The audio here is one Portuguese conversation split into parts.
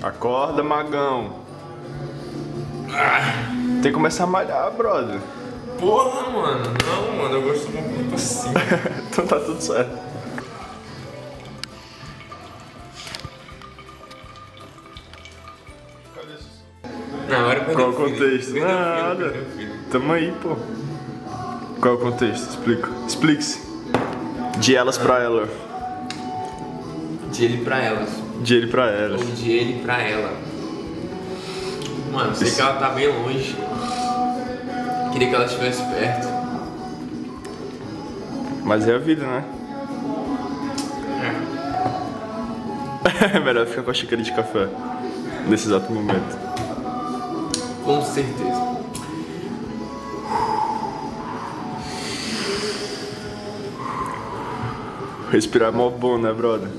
Acorda, magão. Tem que começar a malhar, brother. Porra, mano. Não, mano. Eu gosto de uma coisa assim. Então tá tudo certo. Não, era pra Qual o contexto? Nada. Tamo aí, pô. Qual é o contexto? Explique-se. De elas pra ela. De ele pra elas. De ele pra elas. Ou de ele pra ela. Mano, sei que ela tá bem longe. Queria que ela estivesse perto. Mas é a vida, né? É melhor ficar com a xícara de café nesse exato momento. Com certeza. Respirar é mó bom, né, brother?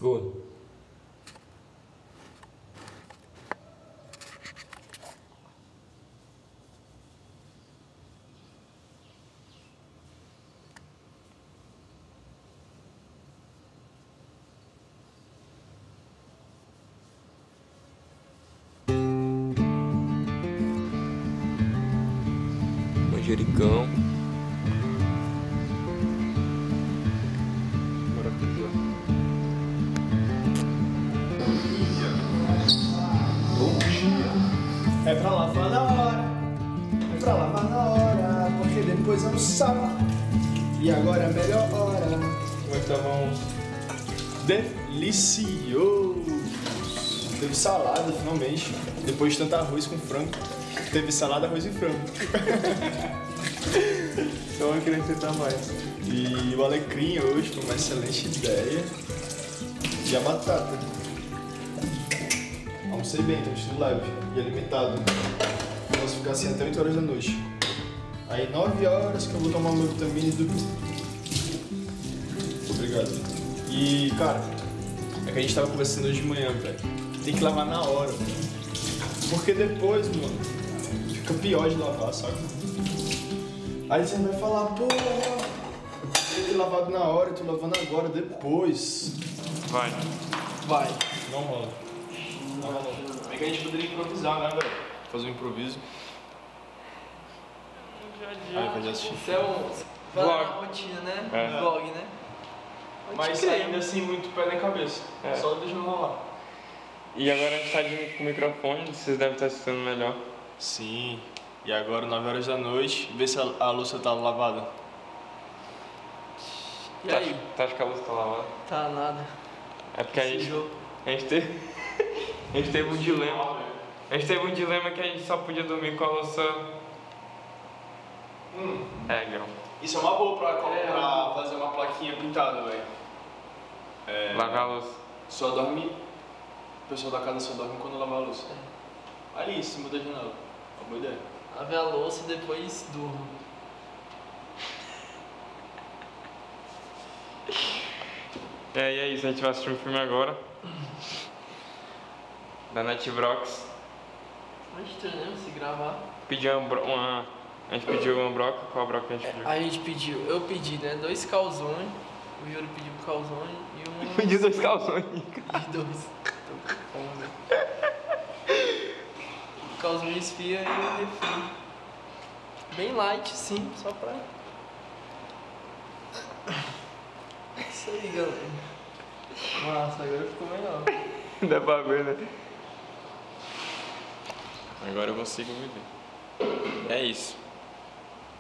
Good. Manjericão. É pra lavar na hora, é pra lavar na hora, porque depois é um sábado e agora é a melhor hora. Como é que tava delicioso! Teve salada finalmente, depois de tanto arroz com frango, teve salada, arroz e frango. Só eu queria tentar mais. E o alecrim hoje foi uma excelente ideia. E a batata. Almocei bem, tô vestido leve e alimentado. Posso ficar assim até 8 horas da noite. Aí 9 horas que eu vou tomar meu vitamina e dormir. Obrigado. E, cara, é que a gente tava conversando hoje de manhã, velho. Tem que lavar na hora, velho. Porque depois, mano, fica pior de lavar, sabe? Aí você vai falar, porra, eu ter lavado na hora, eu tô lavando agora, depois. Vai. Não rola. Não rola. É que a gente poderia improvisar, né, velho? Fazer um improviso. Aí vai assistir. Isso é um Vlog. rotina, né? É. Vlog, né? Mas ainda assim, muito pé na cabeça. É. Só deixando rolar. E agora a gente tá com o microfone, vocês devem estar assistindo melhor. Sim. E agora, 9 horas da noite, vê se a louça tá lavada. E aí? Tá acha que a luz tá lavada? Tá nada. É porque a Esse gente jogo. teve um dilema. A gente teve um dilema que a gente só podia dormir com a louça. É, Guilherme. Isso é uma boa pra fazer uma plaquinha pintada, velho. Lavar a louça. Só dorme. O pessoal da casa só dorme quando lava a louça. Ali, em cima da janela. Uma boa ideia. Lave a louça e depois durmo. E é isso, a gente vai assistir um filme agora. Da Netflix. É estranho, né? Se gravar. A gente pediu uma broca. Qual broca a gente pediu? A gente pediu, eu pedi, né? 2 calzones. O Yuri pediu um calzone e um. Pediu 2 calções. De 2. Tô com fome. O calzone esfria e o refri. Bem light, sim, só pra. Isso aí, galera. Nossa, agora ficou melhor. Dá pra ver, né? Agora eu consigo viver. É isso.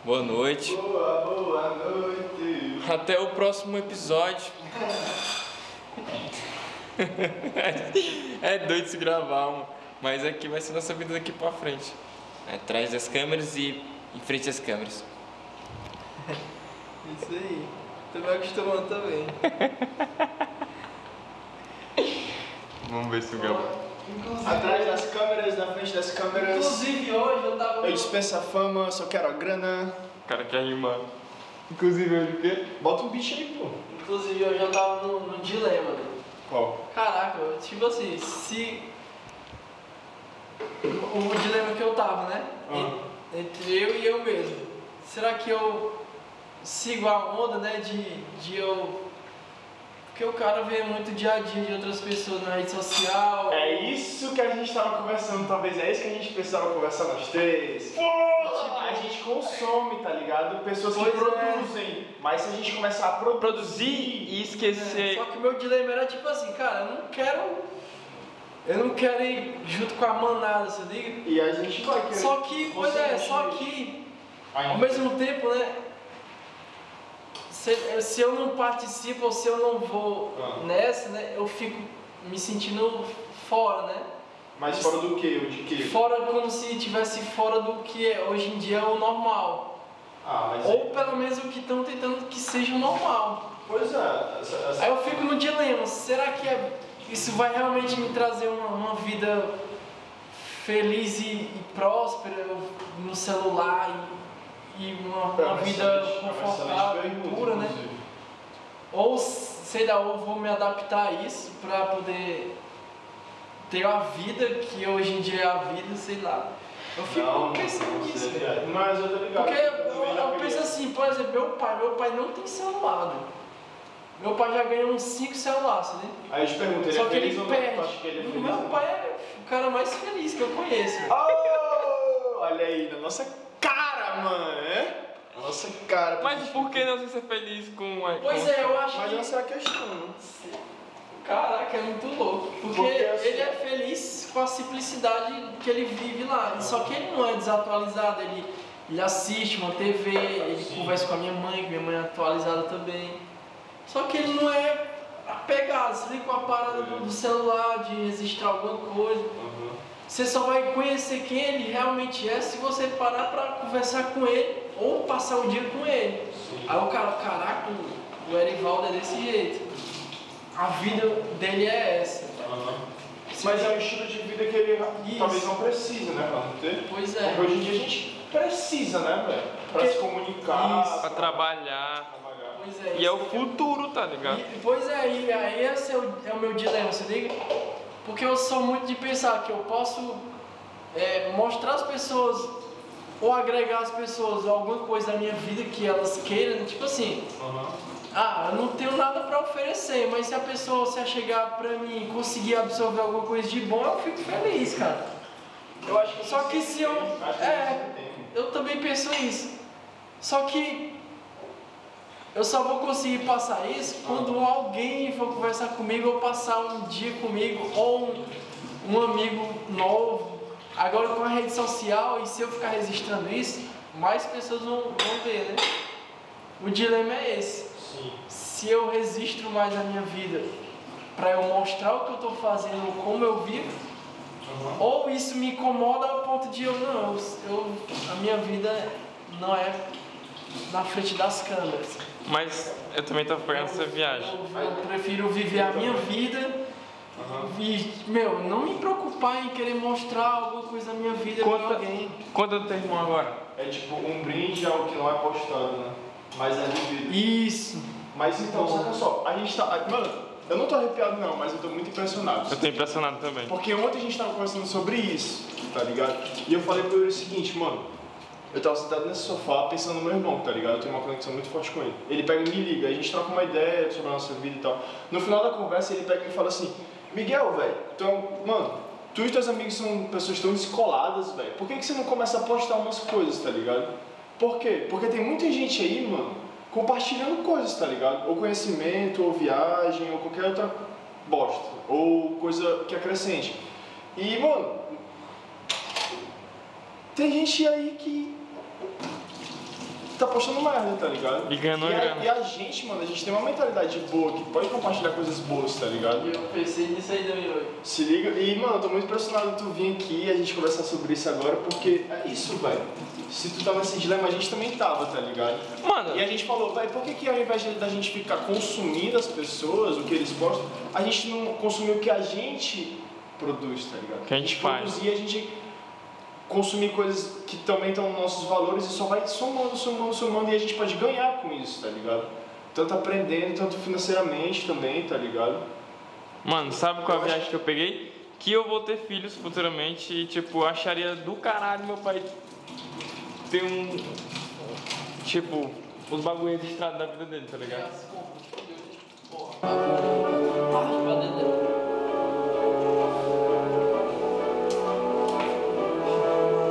Boa noite. Boa noite. Até o próximo episódio. É doido se gravar, mano. Mas aqui vai ser nossa vida daqui pra frente. Atrás das câmeras e em frente às câmeras. Isso aí. Tô me acostumando também. Vamos ver se o Gabriel... Atrás das câmeras, na frente das câmeras. Inclusive hoje eu tava. Eu dispenso a fama, só quero a grana. O cara quer rimar. Inclusive, hoje o quê? Bota um bicho aí, pô. Inclusive hoje eu tava no dilema, né? Qual? Caraca, tipo assim, se. O dilema que eu tava, né? Entre eu e eu mesmo. Será que eu sigo a onda, né? De eu. Porque o cara vê muito dia a dia de outras pessoas na rede social. É isso que a gente tava conversando, talvez é isso que a gente precisava conversar nós três. Tipo, a gente consome, tá ligado? Pessoas que Pois é. produzem. Mas se a gente começar a Produzir e esquecer. Só que o meu dilema era tipo assim, cara, eu não quero ir junto com a manada, você liga? E a gente vai querer. Só que, pois é, só que ao mesmo tempo, né? Se eu não participo ou se eu não vou nessa, né? Eu fico me sentindo fora, né? Mas fora do quê? O de quê? Fora como se estivesse fora do que hoje em dia é o normal. Ah, mas. Ou pelo menos o que estão tentando que seja o normal. Pois é. Aí eu fico no dilema, será que isso vai realmente me trazer uma vida feliz e próspera no celular e uma vida confortável e pura, né? Ou sei lá, ou vou me adaptar a isso pra poder ter a vida que hoje em dia é a vida, sei lá. Eu fico pensando nisso, velho. Mas eu tô ligado. Porque eu penso assim, por exemplo, meu pai não tem celular, velho. Meu pai já ganhou uns 5 celulares, né? Aí eu te pergunto, ele Só é que feliz ele ou não? perde. Tu acha que ele é feliz? Meu pai é o cara mais feliz que eu conheço. velho. Oh, olha aí, na nossa cara, mano, né? Na nossa cara. Mas por que não ser feliz com a... Pois é, eu acho Mas que... essa é a questão, né? Caraca, é muito louco. Porque assim- ele é feliz com a simplicidade que ele vive lá. Só que ele não é desatualizado, ele assiste uma TV, ele conversa com a minha mãe é atualizada também. Só que ele não é apegado, você vê com a parada do celular, de registrar alguma coisa. Você só vai conhecer quem ele realmente é se você parar pra conversar com ele ou passar o dia com ele. Aí o cara, caraca, o Erivaldo é desse jeito. A vida dele é essa. Mas é um estilo de vida que ele talvez não precise, né? Pra não ter. Pois é. Porque hoje em dia a gente precisa, né, velho? Pra Porque- se comunicar. Isso. Pra trabalhar. Pois é, E é o isso. futuro, tá ligado? Pois é, e aí esse é o meu dilema, você liga? Porque eu sou muito de pensar que eu posso mostrar às pessoas ou agregar às pessoas alguma coisa da minha vida que elas queiram, tipo assim, eu não tenho nada pra oferecer, mas se a pessoa se chegar pra mim e conseguir absorver alguma coisa de bom, eu fico feliz, cara. Eu acho que Só que se eu... Acho que sempre tem. eu também penso isso. Só que eu só vou conseguir passar isso quando alguém for conversar comigo ou passar um dia comigo ou um amigo novo. Agora com a rede social, e se eu ficar registrando isso, mais pessoas vão ver, né? O dilema é esse. Sim. Se eu registro mais a minha vida para eu mostrar o que eu estou fazendo, como eu vivo, ou isso me incomoda ao ponto de a minha vida não é na frente das câmeras. Mas eu também tô pegando essa viagem. Eu prefiro viver a minha vida e, não me preocupar em querer mostrar alguma coisa da minha vida pra alguém. Quanto do teu irmão agora? É tipo um brinde ao que não é postado, né? Mas é vivido. Isso. Mas então, saca só, a gente tá. Mano, eu não tô arrepiado não, mas eu tô muito impressionado. Eu tô impressionado também. Porque ontem a gente tava conversando sobre isso, tá ligado? E eu falei pra ele o seguinte, mano. Eu tava sentado nesse sofá pensando no meu irmão, tá ligado? Eu tenho uma conexão muito forte com ele. Ele pega e me liga, a gente troca uma ideia sobre a nossa vida e tal. No final da conversa ele pega e me fala assim: Miguel, velho, mano, tu e teus amigos são pessoas tão descoladas, velho. Por que você não começa a postar umas coisas, tá ligado? Por quê? Porque tem muita gente aí, mano, compartilhando coisas, tá ligado? Ou conhecimento, ou viagem, ou qualquer outra bosta. Ou coisa que acrescente. E, mano, tem gente aí que tá postando merda, tá ligado? E ganhando e grana. e a gente, mano, a gente tem uma mentalidade boa que pode compartilhar coisas boas, tá ligado? E eu pensei nisso aí também hoje. Se liga, e mano, eu tô muito impressionado tu vir aqui e a gente conversar sobre isso agora, porque é isso, velho. Se tu tava nesse dilema, a gente também tava, tá ligado? Mano, E a gente falou, velho, por que ao invés da gente ficar consumindo as pessoas, o que eles postam, a gente não consumir o que a gente produz, tá ligado? Que a gente faz. Produzir, a gente consumir coisas que também estão nos nossos valores e só vai somando e a gente pode ganhar com isso, tá ligado? Tanto aprendendo, tanto financeiramente também, tá ligado? mano, sabe qual é a viagem que eu peguei? Que eu vou ter filhos futuramente e, tipo, acharia do caralho meu pai ter um. Tipo, os bagulho registrados da vida dele, tá ligado? Porra.